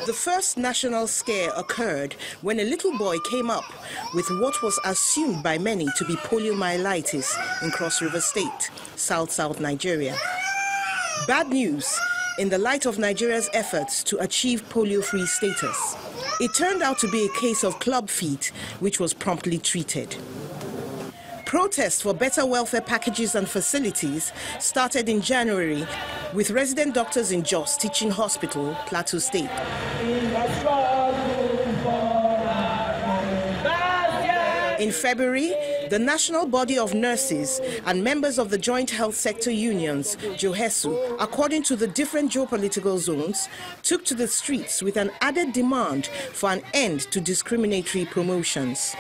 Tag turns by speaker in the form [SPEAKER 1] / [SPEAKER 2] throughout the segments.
[SPEAKER 1] The first national scare occurred when a little boy came up with what was assumed by many to be poliomyelitis in Cross River State, South Nigeria. Bad news in the light of Nigeria's efforts to achieve polio-free status. It turned out to be a case of club feet, which was promptly treated. Protests for better welfare packages and facilities started in January with resident doctors in Jos Teaching Hospital, Plateau State. In February, the national body of nurses and members of the joint health sector unions, JOHESU, according to the different geopolitical zones, took to the streets with an added demand for an end to discriminatory promotions.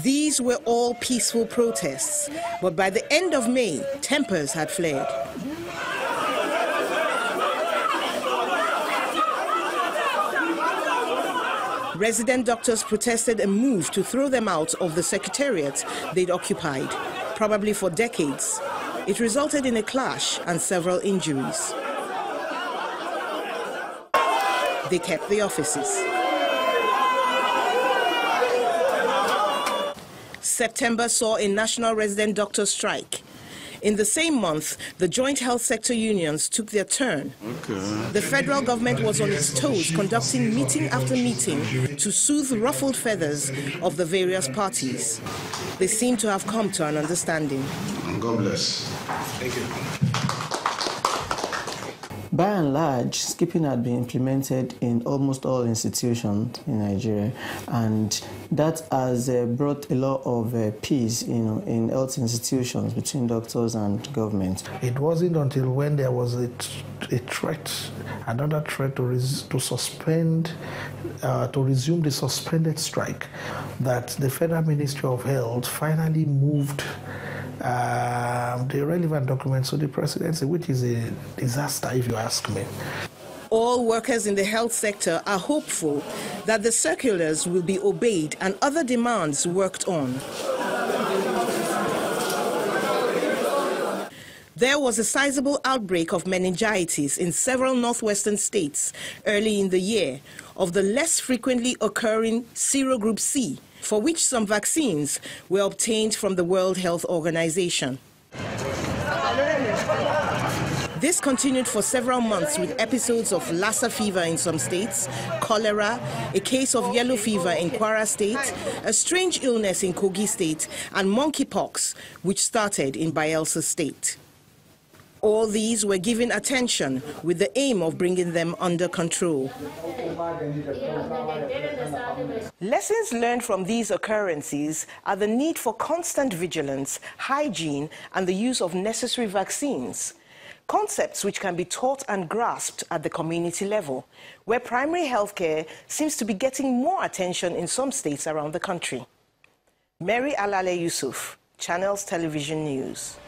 [SPEAKER 1] These were all peaceful protests, but by the end of May, tempers had flared. Resident doctors protested a move to throw them out of the secretariat they'd occupied, probably for decades. It resulted in a clash and several injuries. They kept the offices. September saw a national resident doctor strike. In the same month, the joint health sector unions took their turn. The federal government was on its toes, conducting meeting after meeting to soothe ruffled feathers of the various parties. They seem to have come to an understanding.
[SPEAKER 2] God bless. Thank you.
[SPEAKER 3] By and large, skipping had been implemented in almost all institutions in Nigeria, and that has brought a lot of peace, in health institutions between doctors and government.
[SPEAKER 4] It wasn't until when there was a threat, another threat to resume the suspended strike, that the Federal Ministry of Health finally moved the relevant documents to the presidency, which is a disaster, if you ask me.
[SPEAKER 1] All workers in the health sector are hopeful that the circulars will be obeyed and other demands worked on. There was a sizable outbreak of meningitis in several northwestern states early in the year of the less frequently occurring serogroup C, for which some vaccines were obtained from the World Health Organization. This continued for several months with episodes of Lassa fever in some states, cholera, a case of yellow fever in Kwara State, a strange illness in Kogi State, and monkeypox, which started in Bayelsa State. All these were given attention with the aim of bringing them under control. Lessons learned from these occurrences are the need for constant vigilance, hygiene, and the use of necessary vaccines. Concepts which can be taught and grasped at the community level, where primary health care seems to be getting more attention in some states around the country. Mary Alale Yusuf, Channels Television News.